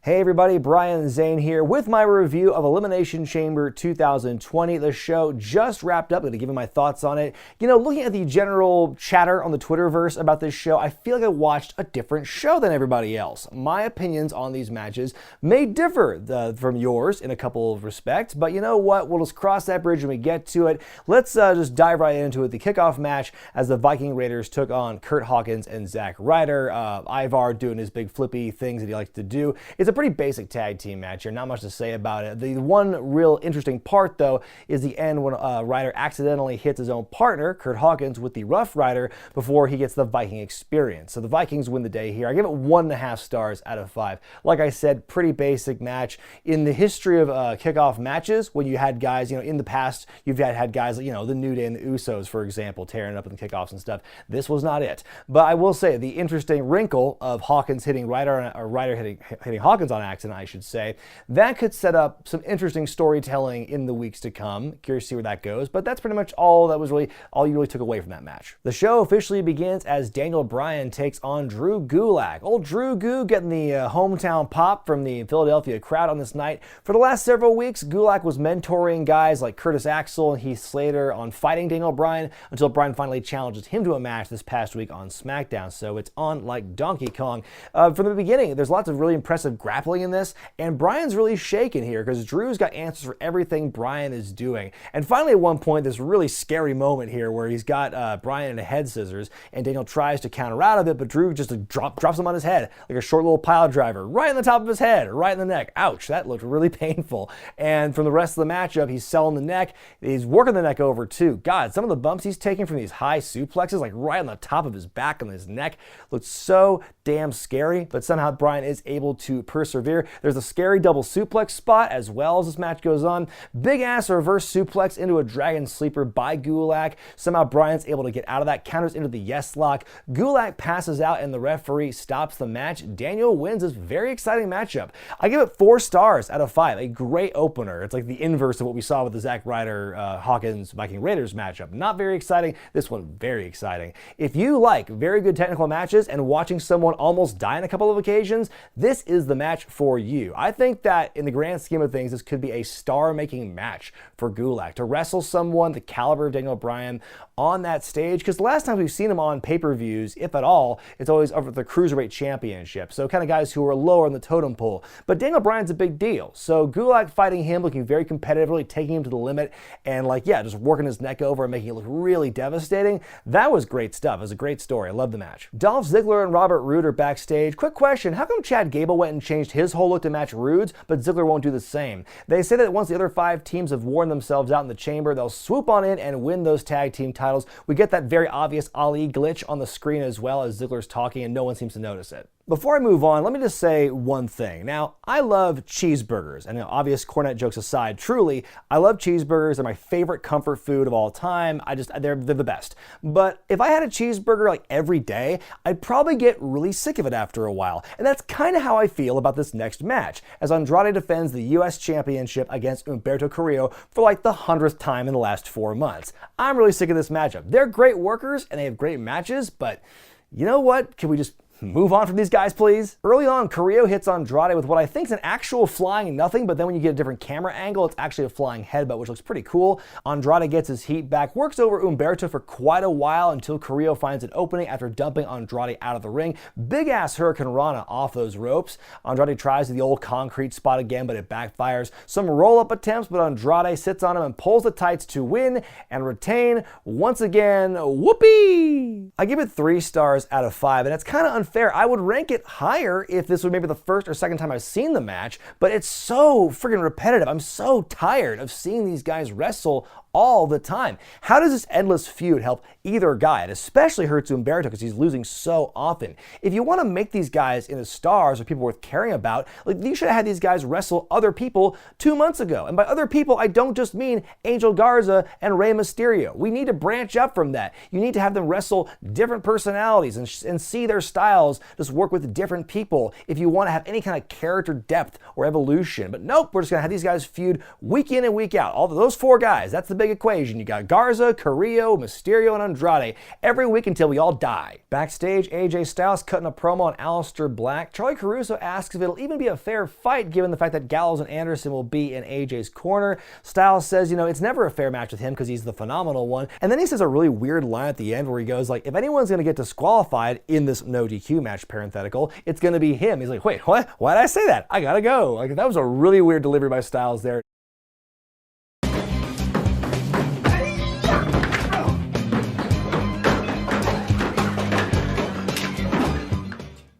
Hey everybody, Bryan and Zayn here with my review of Elimination Chamber 2020. The show just wrapped up. I'm going to give you my thoughts on it. You know, looking at the general chatter on the Twitterverse about this show, I feel like I watched a different show than everybody else. My opinions on these matches may differ from yours in a couple of respects, but you know what? We'll just cross that bridge when we get to it. Let's just dive right into it. The kickoff match as the Viking Raiders took on Kurt Hawkins and Ryder. Ivar doing his big flippy things that he likes to do. It's a pretty basic tag team match here, not much to say about it. The one real interesting part, though, is the end when Ryder accidentally hits his own partner, Kurt Hawkins, with the Rough Rider before he gets the Viking experience. So the Vikings win the day here. I give it 1.5 stars out of 5. Like I said, pretty basic match. In the history of kickoff matches, when you had guys, you know, in the past, you've had guys, you know, the New Day and the Usos, for example, tearing up in the kickoffs and stuff. This was not it. But I will say, the interesting wrinkle of Hawkins hitting Ryder, or Ryder hitting Hawkins on accident, I should say, that could set up some interesting storytelling in the weeks to come. Curious to see where that goes, but that's pretty much all you really took away from that match. The show officially begins as Bryan takes on Drew Gulak. Old Drew Goo getting the hometown pop from the Philadelphia crowd on this night. For the last several weeks, Gulak was mentoring guys like Curtis Axel and Heath Slater on fighting Bryan until Bryan finally challenges him to a match this past week on Smackdown, so it's on like Donkey Kong. From the beginning, there's lots of really impressive grappling in this, and Bryan's really shaken here because Drew's got answers for everything Bryan is doing. And finally, at one point, this really scary moment here where he's got Bryan in a head scissors, and Daniel tries to counter out of it, but Drew just drops him on his head like a short little pile driver, right on the top of his head, right in the neck. Ouch, that looked really painful. And from the rest of the matchup, he's selling the neck. He's working the neck over too. God, some of the bumps he's taking from these high suplexes, like right on the top of his back and his neck, looked so damn scary, but somehow Bryan is able to persevere. There's a scary double suplex spot as well as this match goes on. Big ass reverse suplex into a dragon sleeper by Gulak. Somehow Bryan's able to get out of that, counters into the yes lock. Gulak passes out and the referee stops the match. Daniel wins this very exciting matchup. I give it 4 stars out of 5. A great opener. It's like the inverse of what we saw with the Ryder Hawkins Viking Raiders matchup. Not very exciting. This one very exciting. If you like very good technical matches and watching someone almost die on a couple of occasions, this is the match for you. I think that in the grand scheme of things, this could be a star-making match for Gulak to wrestle someone the caliber of Daniel Bryan on that stage, because the last time we've seen him on pay-per-views, if at all, it's always over the Cruiserweight Championship, so kind of guys who are lower in the totem pole. But Daniel Bryan's a big deal, so Gulak fighting him, looking very competitive, really taking him to the limit, and like, yeah, just working his neck over and making it look really devastating. That was great stuff. It was a great story. I love the match. Dolph Ziggler and Robert Roode are backstage. Quick question, how come Chad Gable went and changed his whole look to match Roode's, but Ziggler won't do the same? They say that once the other 5 teams have worn themselves out in the chamber, they'll swoop on in and win those tag team titles. We get that very obvious Ali glitch on the screen as well as Ziggler's talking, and no one seems to notice it. Before I move on, let me just say one thing. Now, I love cheeseburgers, and obvious Cornette jokes aside, truly, I love cheeseburgers. They're my favorite comfort food of all time. They're the best. But if I had a cheeseburger like every day, I'd probably get really sick of it after a while. And that's kind of how I feel about this next match, as Andrade defends the US Championship against Humberto Carrillo for like the 100th time in the last 4 months. I'm really sick of this matchup. They're great workers, and they have great matches, but you know what? Can we just move on from these guys, please? Early on, Carrillo hits Andrade with what I think is an actual flying nothing, but then when you get a different camera angle, it's actually a flying headbutt, which looks pretty cool. Andrade gets his heat back, works over Humberto for quite a while until Carrillo finds an opening after dumping Andrade out of the ring. Big ass Hurricane Rana off those ropes. Andrade tries the old concrete spot again, but it backfires. Some roll-up attempts, but Andrade sits on him and pulls the tights to win and retain. Once again, whoopee! I give it 3 stars out of 5, and it's kind of unfair. I would rank it higher if this was maybe the first or second time I've seen the match, but it's so friggin' repetitive. I'm so tired of seeing these guys wrestle all the time. How does this endless feud help either guy? It especially hurts Humberto because he's losing so often. If you want to make these guys into stars or people worth caring about, like, you should have had these guys wrestle other people 2 months ago. And by other people, I don't just mean Angel Garza and Rey Mysterio. We need to branch up from that. You need to have them wrestle different personalities and see their styles just work with different people if you want to have any kind of character depth or evolution. But nope, we're just going to have these guys feud week in and week out. All those 4 guys, that's the big equation. You got Garza, Carrillo, Mysterio, and Andrade every week until we all die. Backstage, AJ Styles cutting a promo on Aleister Black. Charlie Caruso asks if it'll even be a fair fight given the fact that Gallows and Anderson will be in AJ's corner. Styles says, it's never a fair match with him because he's the phenomenal one. And then he says a really weird line at the end where he goes like, if anyone's going to get disqualified in this no DQ match, parenthetical, it's going to be him. He's like, wait, what? Why did I say that? I gotta go. Like, that was a really weird delivery by Styles there.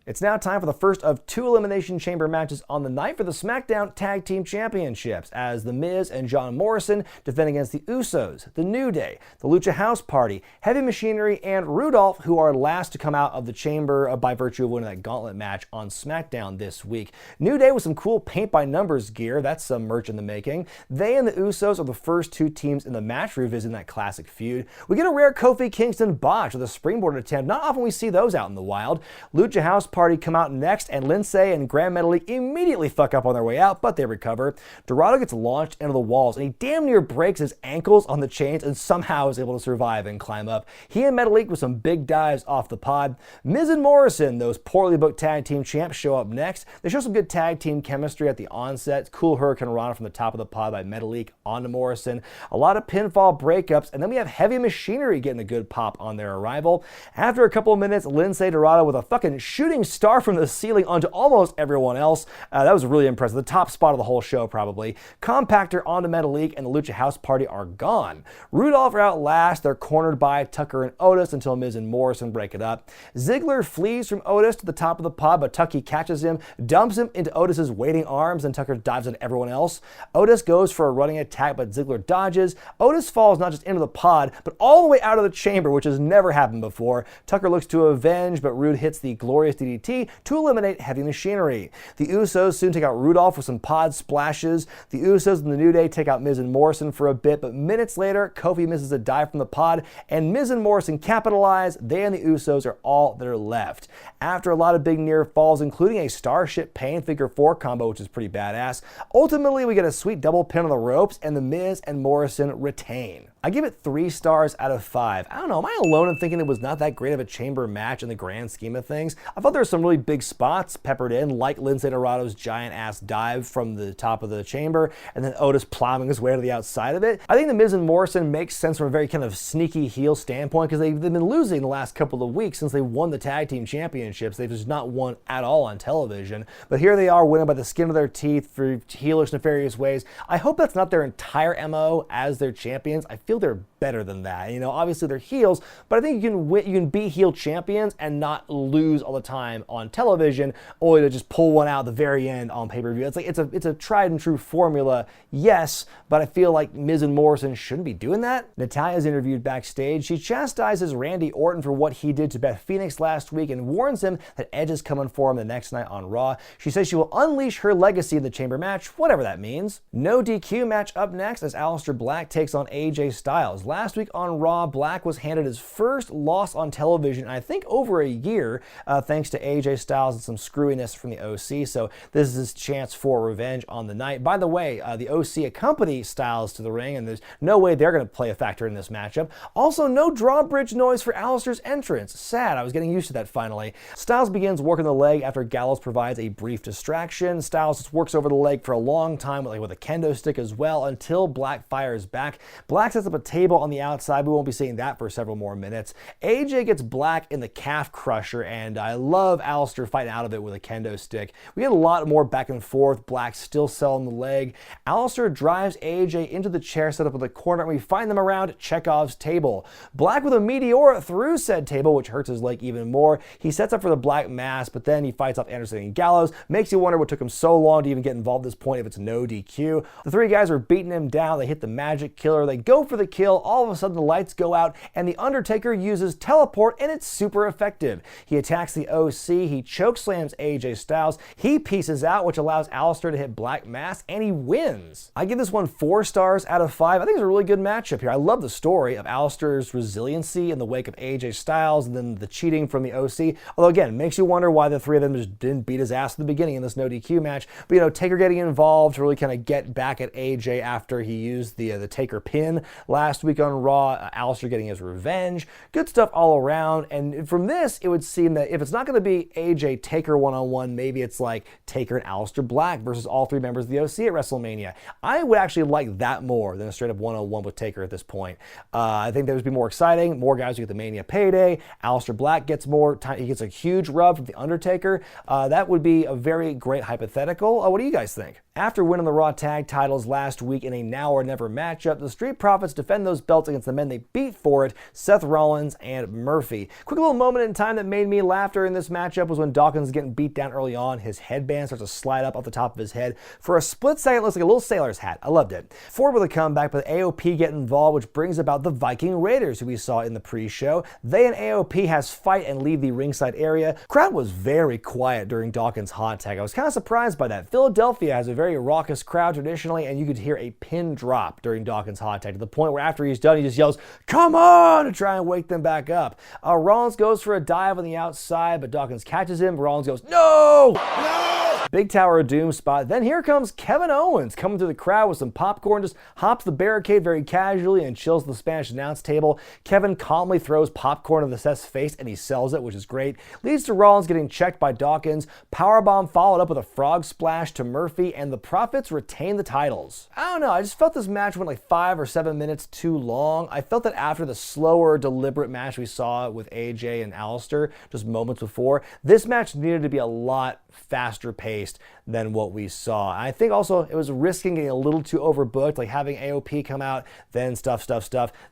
It's now time for the first of 2 Elimination Chamber matches on the night for the Smackdown Tag Team Championships, as The Miz and John Morrison defend against the Usos, The New Day, the Lucha House Party, Heavy Machinery, and Rudolph, who are last to come out of the chamber by virtue of winning that gauntlet match on SmackDown this week. New Day with some cool paint-by-numbers gear, that's some merch in the making. They and the Usos are the first 2 teams in the match revisiting that classic feud. We get a rare Kofi Kingston botch with a springboard attempt. Not often we see those out in the wild. Lucha House Party come out next, and Lindsay and Grand Metalik immediately fuck up on their way out, but they recover. Dorado gets launched into the walls, and he damn near breaks his ankles on the chains and somehow is able to survive and climb up. He and Metalik with some big dives off the pod. Miz and Morrison, those poorly booked tag team champs, show up next. They show some good tag team chemistry at the onset. Cool Hurricane Rana from the top of the pod by Metalik onto Morrison. A lot of pinfall breakups, and then we have Heavy Machinery getting a good pop on their arrival. After a couple of minutes, Lindsay Dorado with a fucking shooting star from the ceiling onto almost everyone else. That was really impressive. The top spot of the whole show, probably. Compactor onto Metalik, and the Lucha House Party are gone. Rudolph are out last. They're cornered by Tucker and Otis until Miz and Morrison break it up. Ziggler flees from Otis to the top of the pod, but Tucky catches him, dumps him into Otis's waiting arms, and Tucker dives on everyone else. Otis goes for a running attack, but Ziggler dodges. Otis falls not just into the pod, but all the way out of the chamber, which has never happened before. Tucker looks to avenge, but Rude hits the glorious DDT to eliminate Heavy Machinery. The Usos soon take out Rudolph with some pod splashes. The Usos and the New Day take out Miz and Morrison for a bit, but minutes later, Kofi misses a dive from the pod, and Miz and Morrison capitalize. They and the Usos are all that are left. After a lot of big near falls, including a Starship Pain Figure 4 combo, which is pretty badass, ultimately we get a sweet double pin on the ropes, and the Miz and Morrison retain. I give it 3 stars out of 5. I don't know, am I alone in thinking it was not that great of a chamber match in the grand scheme of things? I thought there were some really big spots peppered in, like Lindsay Dorado's giant ass dive from the top of the chamber, and then Otis plowing his way to the outside of it. I think the Miz and Morrison makes sense from a very kind of sneaky heel standpoint, because they've been losing the last couple of weeks since they won the tag team championships. They've just not won at all on television. But here they are winning by the skin of their teeth for heelish, nefarious ways. I hope that's not their entire MO as their champions. I feel they're better than that. Obviously they're heels, but I think you can be heel champions and not lose all the time on television, only to just pull one out at the very end on pay-per-view. It's a tried and true formula, yes, but I feel like Miz and Morrison shouldn't be doing that. Natalia's interviewed backstage. She chastises Randy Orton for what he did to Beth Phoenix last week and warns him that Edge is coming for him the next night on Raw. She says she will unleash her legacy in the chamber match, whatever that means. No DQ match up next as Aleister Black takes on AJ Styles. Last week on Raw, Black was handed his first loss on television, I think over a year, thanks to AJ Styles and some screwiness from the OC, so this is his chance for revenge on the night. By the way, the OC accompany Styles to the ring, and there's no way they're going to play a factor in this matchup. Also, no drawbridge noise for Aleister's entrance. Sad, I was getting used to that finally. Styles begins working the leg after Gallows provides a brief distraction. Styles just works over the leg for a long time with a kendo stick as well until Black fires back. Black sets up a table on the outside. We won't be seeing that for several more minutes. AJ gets Black in the calf crusher, and I love Aleister fighting out of it with a kendo stick. We get a lot more back and forth. Black still selling the leg. Aleister drives AJ into the chair set up in the corner, and we find them around Chekhov's table. Black with a meteor through said table, which hurts his leg even more. He sets up for the Black Mass, but then he fights off Anderson and Gallows. Makes you wonder what took him so long to even get involved at this point if it's no DQ. The 3 guys are beating him down. They hit the magic killer. They go for the kill. All of a sudden the lights go out, and the Undertaker uses teleport, and it's super effective. He attacks the OC. He chokeslams AJ Styles. He pieces out, which allows Aleister to hit Black Mass, and he wins. I give this one 4 stars out of 5. I think it's a really good matchup here. I love the story of Aleister's resiliency in the wake of AJ Styles and then the cheating from the OC. Although again, makes you wonder why the 3 of them just didn't beat his ass at the beginning in this no DQ match. But Taker getting involved to really kind of get back at AJ after he used the Taker pin last week on Raw. Aleister getting his revenge. Good stuff all around. And from this, it would seem that if it's not going to be AJ Taker one-on-one, maybe it's like Taker and Aleister Black versus all three members of the OC at WrestleMania. I would actually like that more than a straight-up one-on-one with Taker at this point. I think that would be more exciting. More guys who get the Mania payday. Aleister Black gets more time. He gets a huge rub from The Undertaker. That would be a very great hypothetical. What do you guys think? After winning the Raw Tag titles last week in a now or never matchup, the Street Profits defend those belts against the men they beat for it, Seth Rollins and Murphy. Quick little moment in time that made me laugh during this matchup was when Dawkins is getting beat down early on. His headband starts to slide up off the top of his head. For a split second, it looks like a little sailor's hat. I loved it. Forward with a comeback, but AOP get involved, which brings about the Viking Raiders, who we saw in the pre-show. They and AOP has fight and leave the ringside area. Crowd was very quiet during Dawkins' hot tag. I was kind of surprised by that. Philadelphia has a very raucous crowd traditionally, and you could hear a pin drop during Dawkins' hot tag to the point where after he's done, he just yells, "Come on!" to try and wake them back up. Rollins goes for a dive on the outside, but Dawkins catches him. Rollins goes, "No! No!" Big Tower of Doom spot. Then here comes Kevin Owens coming through the crowd with some popcorn, just hops the barricade very casually and chills the Spanish announce table. Kevin calmly throws popcorn in the Seth's face and he sells it, which is great. Leads to Rollins getting checked by Dawkins. Powerbomb followed up with a frog splash to Murphy, and the Profits retain the titles. I don't know, I just felt this match went like 5 or 7 minutes too long. I felt that after the slower, deliberate match we saw with AJ and Aleister just moments before, this match needed to be a lot faster paced than what we saw. I think also it was risking getting a little too overbooked, like having AOP come out, then stuff,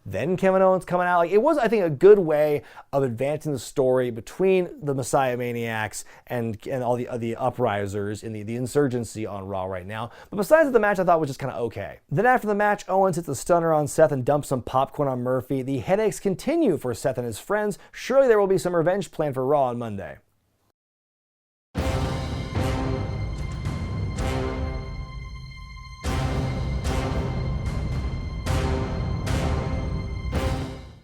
then Kevin Owens coming out. Like, it was, I think, a good way of advancing the story between the Messiah Maniacs and all the uprisers in the insurgency on Raw right now. But besides the match, I thought was just kind of okay. Then after the match, Owens hits a stunner on Seth and dumps some popcorn on Murphy. The headaches continue for Seth and his friends. Surely there will be some revenge planned for Raw on Monday.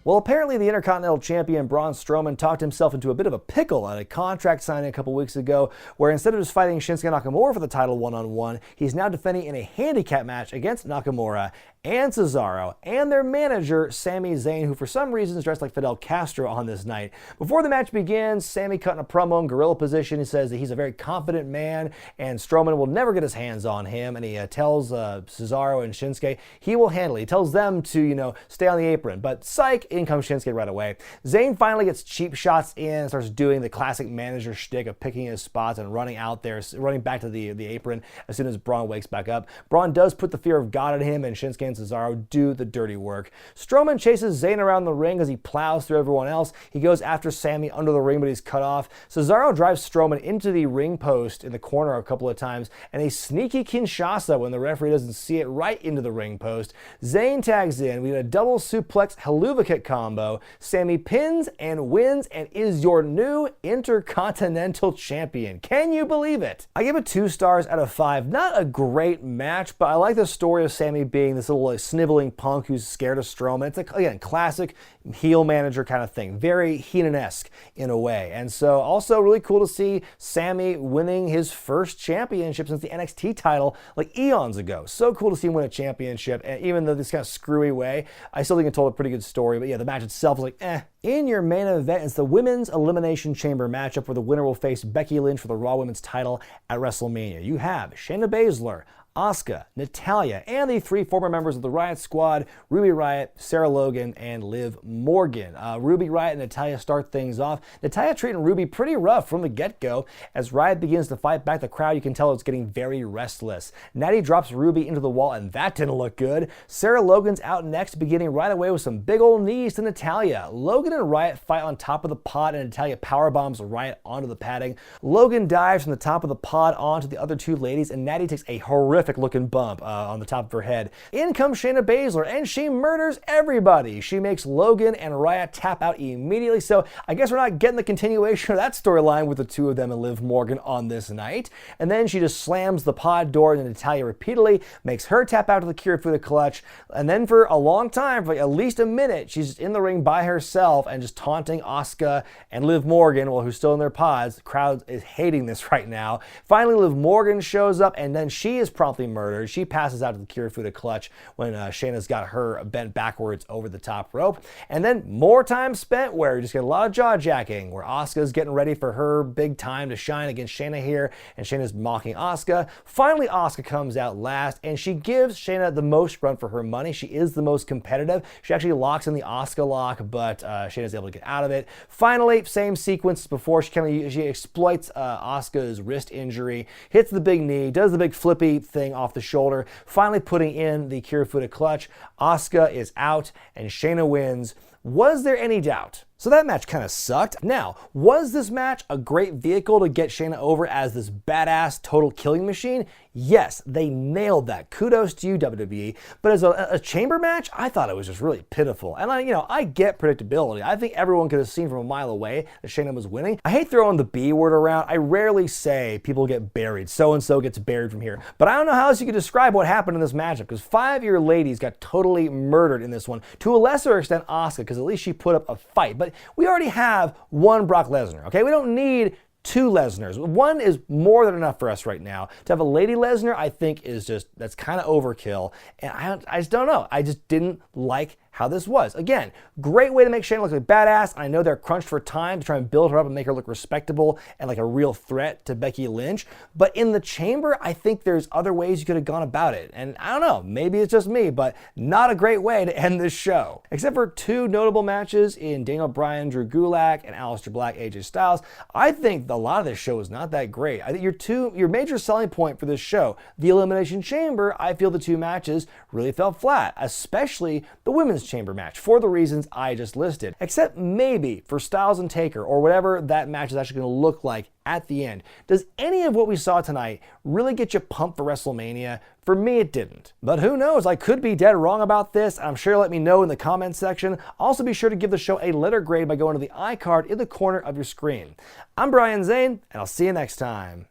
Well, apparently the Intercontinental Champion Braun Strowman talked himself into a bit of a pickle at a contract signing a couple weeks ago, where instead of just fighting Shinsuke Nakamura for the title one-on-one, he's now defending in a handicap match against Nakamura and Cesaro and their manager, Sami Zayn, who for some reason is dressed like Fidel Castro on this night. Before the match begins, Sami cutting a promo in gorilla position. He says that he's a very confident man and Strowman will never get his hands on him, and he tells Cesaro and Shinsuke he will handle it. He tells them to, stay on the apron, but psych, in comes Shinsuke right away. Zayn finally gets cheap shots in and starts doing the classic manager shtick of picking his spots and running out there, running back to the apron as soon as Braun wakes back up. Braun does put the fear of God in him, and Shinsuke and Cesaro do the dirty work. Strowman chases Zayn around the ring as he plows through everyone else. He goes after Sami under the ring, but he's cut off. Cesaro drives Strowman into the ring post in the corner a couple of times, and a sneaky Kinshasa when the referee doesn't see it right into the ring post. Zayn tags in. We get a double suplex Helluva Kick combo. Sami pins and wins and is your new Intercontinental Champion. Can you believe it? I give it 2 stars out of 5. Not a great match, but I like the story of Sami being this little sniveling punk who's scared of Strowman. It's again, classic heel manager kind of thing. Very Heenan-esque in a way. And so also really cool to see Sami winning his first championship since the NXT title like eons ago. So cool to see him win a championship. And even though this kind of screwy way, I still think it told a pretty good story. But yeah, the match itself was like, eh. In your main event, it's the Women's Elimination Chamber matchup where the winner will face Becky Lynch for the Raw Women's title at WrestleMania. You have Shayna Baszler, Asuka, Natalya, and the 3 former members of the Riot Squad, Ruby Riott, Sarah Logan, and Liv Morgan. Ruby Riott and Natalya start things off. Natalya treating Ruby pretty rough from the get-go. As Riott begins to fight back the crowd, you can tell it's getting very restless. Natty drops Ruby into the wall, and that didn't look good. Sarah Logan's out next, beginning right away with some big old knees to Natalya. Logan and Riott fight on top of the pod, and Natalya powerbombs Riott onto the padding. Logan dives from the top of the pod onto the other 2 ladies, and Natty takes a horrific looking bump on the top of her head. In comes Shayna Baszler, and she murders everybody. She makes Logan and Riott tap out immediately, so I guess we're not getting the continuation of that storyline with the 2 of them and Liv Morgan on this night. And then she just slams the pod door into Natalya repeatedly, makes her tap out to the Kirifuda clutch, and then for a long time, for like at least a minute, she's just in the ring by herself and just taunting Asuka and Liv Morgan, who's still in their pods. The crowd is hating this right now. Finally, Liv Morgan shows up, and then she is promptly promptly murdered. She passes out to the Kirifuda clutch when Shayna's got her bent backwards over the top rope. And then more time spent where you just get a lot of jaw-jacking, where Asuka's getting ready for her big time to shine against Shayna here, and Shayna's mocking Asuka. Finally, Asuka comes out last, and she gives Shayna the most run for her money. She is the most competitive. She actually locks in the Asuka lock, but Shayna's able to get out of it. Finally, same sequence before, she exploits Asuka's wrist injury, hits the big knee, does the big flippy thing off the shoulder, finally putting in the Kirifuda clutch. Asuka is out, and Shayna wins. Was there any doubt? So that match kind of sucked. Now, was this match a great vehicle to get Shayna over as this badass total killing machine? Yes, they nailed that. Kudos to you, WWE. But as a chamber match, I thought it was just really pitiful. And I get predictability. I think everyone could have seen from a mile away that Shayna was winning. I hate throwing the B word around. I rarely say people get buried. So-and-so gets buried from here. But I don't know how else you could describe what happened in this matchup, because 5-year ladies got totally murdered in this one. To a lesser extent, Asuka, because at least she put up a fight. But we already have one Brock Lesnar, okay? We don't need 2 Lesnars. One is more than enough for us right now. To have a Lady Lesnar, I think that's kind of overkill. And I just don't know. I just didn't like how this was. Again, great way to make Shayna look like a badass. I know they're crunched for time to try and build her up and make her look respectable and like a real threat to Becky Lynch. But in the chamber, I think there's other ways you could have gone about it. And I don't know, maybe it's just me, but not a great way to end this show. Except for 2 notable matches in Daniel Bryan, Drew Gulak, and Aleister Black, AJ Styles, I think a lot of this show is not that great. I think your major selling point for this show, the Elimination Chamber, I feel the 2 matches really fell flat, especially the women's chamber match, for the reasons I just listed. Except maybe for Styles and Taker, or whatever that match is actually going to look like at the end. Does any of what we saw tonight really get you pumped for WrestleMania? For me, it didn't. But who knows? I could be dead wrong about this. I'm sure you'll let me know in the comments section. Also, be sure to give the show a letter grade by going to the iCard in the corner of your screen. I'm Bryan Zayn, and I'll see you next time.